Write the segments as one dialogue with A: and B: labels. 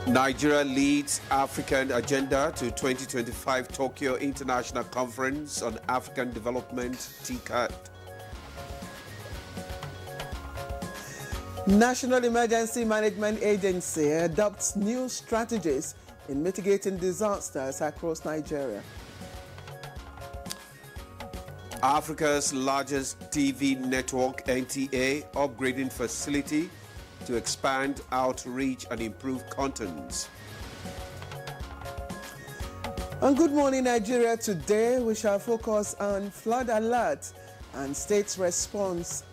A: Nigeria leads African agenda to 2025 Tokyo International Conference on African Development, TCAD.
B: National Emergency Management Agency adopts new strategies in mitigating disasters across Nigeria.
A: Africa's largest TV network, NTA, upgrading facility to expand outreach and improve contents.
B: On Good Morning Nigeria today, we shall focus on flood alert and state's response.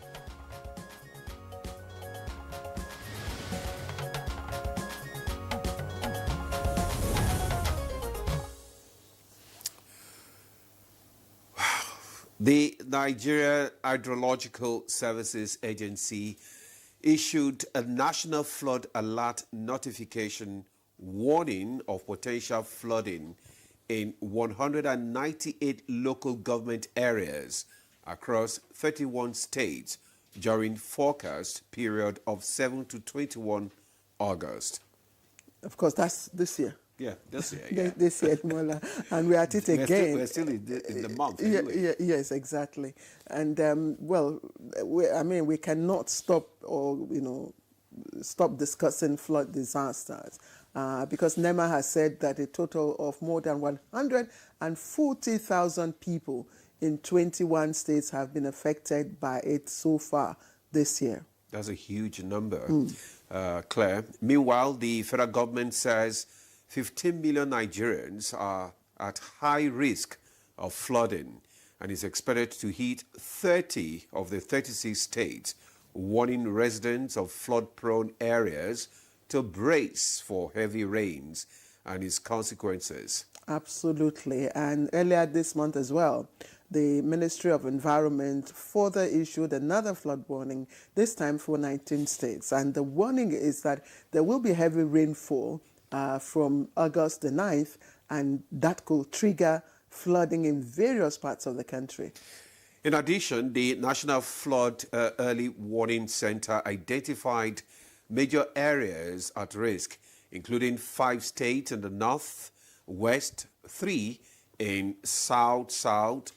A: The Nigeria Hydrological Services Agency issued a national flood alert notification warning of potential flooding in 198 local government areas across 31 states during forecast period of 7 to 21 August.
B: Of course, that's this year.
A: Yeah, this year. Yeah.
B: This year, Mola. And we're at it again.
A: We're still in the month. Anyway.
B: Yes, exactly. And, we cannot stop stop discussing flood disasters because NEMA has said that a total of more than 140,000 people in 21 states have been affected by it so far this year.
A: That's a huge number, Claire. Meanwhile, the federal government says 15 million Nigerians are at high risk of flooding and is expected to hit 30 of the 36 states, warning residents of flood-prone areas to brace for heavy rains and its consequences.
B: Absolutely. And earlier this month as well, the Ministry of Environment further issued another flood warning, this time for 19 states. And the warning is that there will be heavy rainfall from August the 9th, and that could trigger flooding in various parts of the country.
A: In addition, the National Flood Early Warning Center identified major areas at risk, including 5 states in the north, west, 3 in south,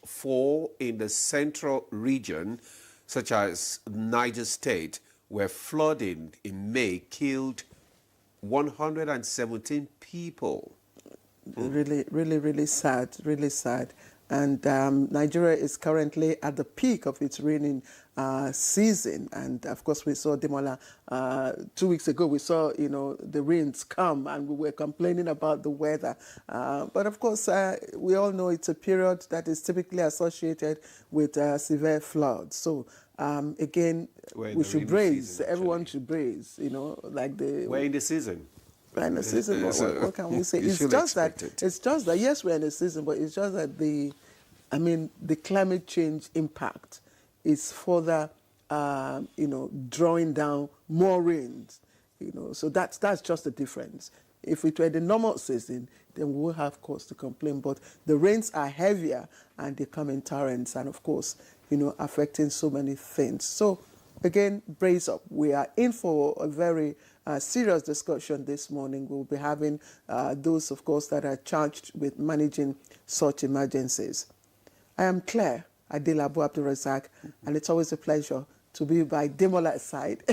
A: 4 in the central region, such as Niger State, where flooding in May killed 117 people. Really sad, really sad. And Nigeria is currently at the peak of its raining season. And of course, we saw Demola 2 weeks ago. We saw, the rains come, and we were complaining about the weather. But of course, we all know it's a period that is typically associated with severe floods. So again, we should brace. Everyone should brace. We're in the season.
B: We're in the season. What can we say? It's just that. Yes, we're in the season, but it's just that the climate change impact is further, drawing down more rains. So that's just the difference. If it were the normal season, then we would have cause to complain. But the rains are heavier and they come in torrents, and of course, affecting so many things. So again, brace up. We are in for a very serious discussion this morning. We'll be having those, of course, that are charged with managing such emergencies. I am Claire Adelabu Abdulrazak, and it's always a pleasure to be by Demola's side.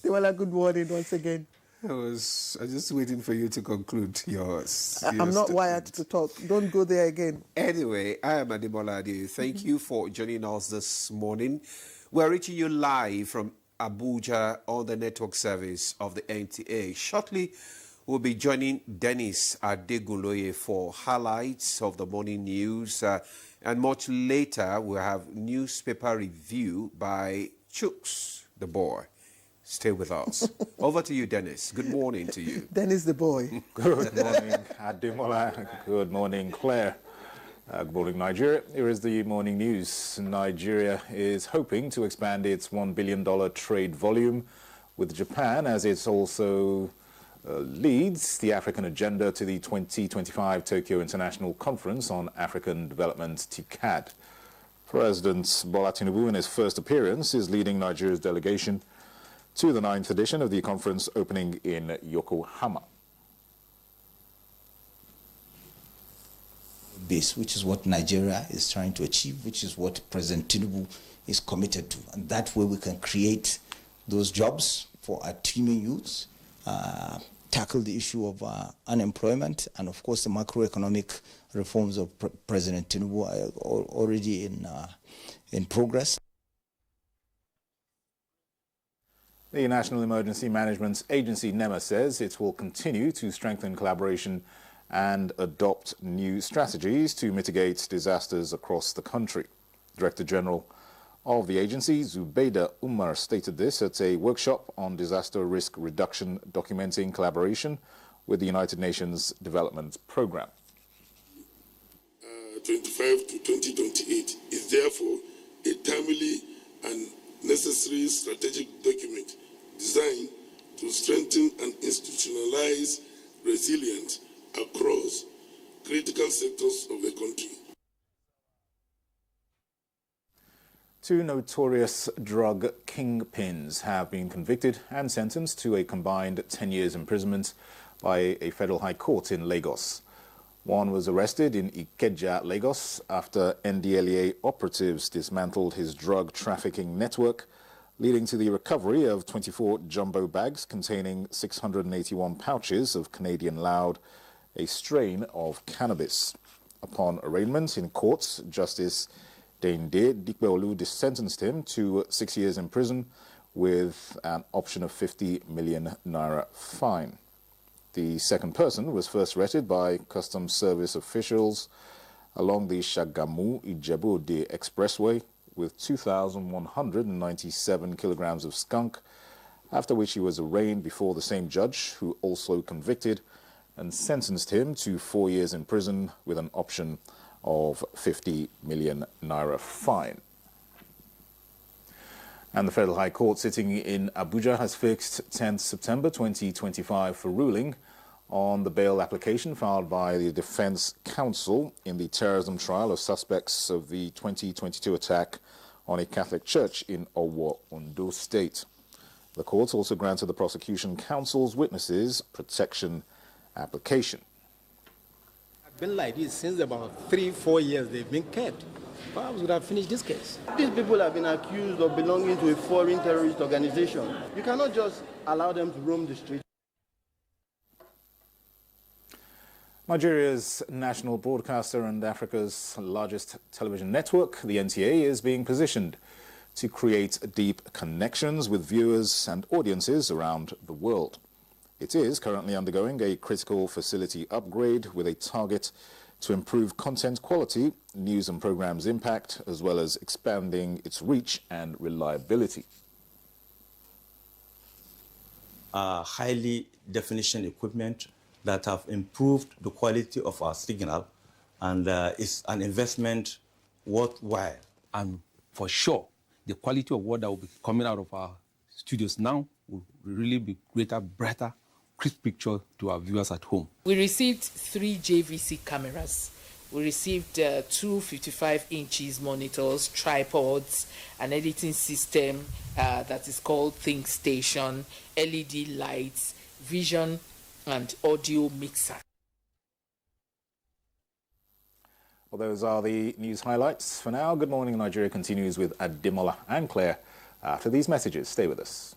B: Demola, good morning once again.
A: I was just waiting for you to conclude yours.
B: I'm not wired to talk. Don't go there again.
A: Anyway, I am Ademola Ade. Thank you for joining us this morning. We're reaching you live from Abuja on the network service of the NTA. Shortly, we'll be joining Dennis Adegunloye for highlights of the morning news. And much later, we'll have newspaper review by Chooks, the boy. Stay with us. Over to you, Dennis. Good morning to you.
B: Dennis, the boy.
C: Good morning, Ademola. Good morning, Claire. Good morning, Nigeria. Here is the morning news. Nigeria is hoping to expand its $1 billion trade volume with Japan as it also leads the African agenda to the 2025 Tokyo International Conference on African Development, TCAD. President Bola Tinubu, in his first appearance, is leading Nigeria's delegation to the 9th edition of the conference opening in Yokohama.
D: Base, which is what Nigeria is trying to achieve, which is what President Tinubu is committed to. And that way we can create those jobs for our teeming youths, tackle the issue of unemployment, and of course the macroeconomic reforms of President Tinubu are already in progress.
C: The National Emergency Management Agency, NEMA, says it will continue to strengthen collaboration and adopt new strategies to mitigate disasters across the country. Director General of the agency, Zubeida Umar, stated this at a workshop on disaster risk reduction documenting collaboration with the United Nations Development Programme.
E: 25 to 2028 is therefore a timely and necessary strategic document designed to strengthen and institutionalize resilience across critical sectors of the country.
C: Two notorious drug kingpins have been convicted and sentenced to a combined 10 years imprisonment by a federal high court in Lagos. One was arrested in Ikeja, Lagos, after NDLEA operatives dismantled his drug trafficking network, leading to the recovery of 24 jumbo bags containing 681 pouches of Canadian loud, a strain of cannabis. Upon arraignment in court, Justice Deinde Dikbeolu sentenced him to 6 years in prison with an option of 50 million naira fine. The second person was first arrested by Customs Service officials along the Shagamu-Ijebu-Ode Expressway with 2,197 kilograms of skunk, after which he was arraigned before the same judge, who also convicted and sentenced him to 4 years in prison with an option of 50 million naira fine. And the Federal High Court sitting in Abuja has fixed 10th September 2025 for ruling on the bail application filed by the Defense Counsel in the terrorism trial of suspects of the 2022 attack on a Catholic church in Owo, Ondo State. The court also granted the prosecution counsel's witnesses protection application.
F: It's been like this since about 3-4 years they've been kept. Perhaps we would have finished this case.
G: These people have been accused of belonging to a foreign terrorist organization. You cannot just allow them to roam the streets.
C: Nigeria's national broadcaster and Africa's largest television network, the NTA, is being positioned to create deep connections with viewers and audiences around the world. It is currently undergoing a critical facility upgrade with a target to improve content quality, news and programs impact, as well as expanding its reach and reliability.
H: Highly definition equipment that have improved the quality of our signal, and it's an investment worthwhile.
I: And for sure, the quality of what that will be coming out of our studios now will really be greater, brighter, crisp picture to our viewers at home.
J: We received 3 JVC cameras. We received 2 55-inch monitors, tripods, an editing system that is called Think Station, LED lights, vision and audio mixer.
C: Well, those are the news highlights for now. Good Morning Nigeria continues with Ademola and Claire. After these messages, stay with us.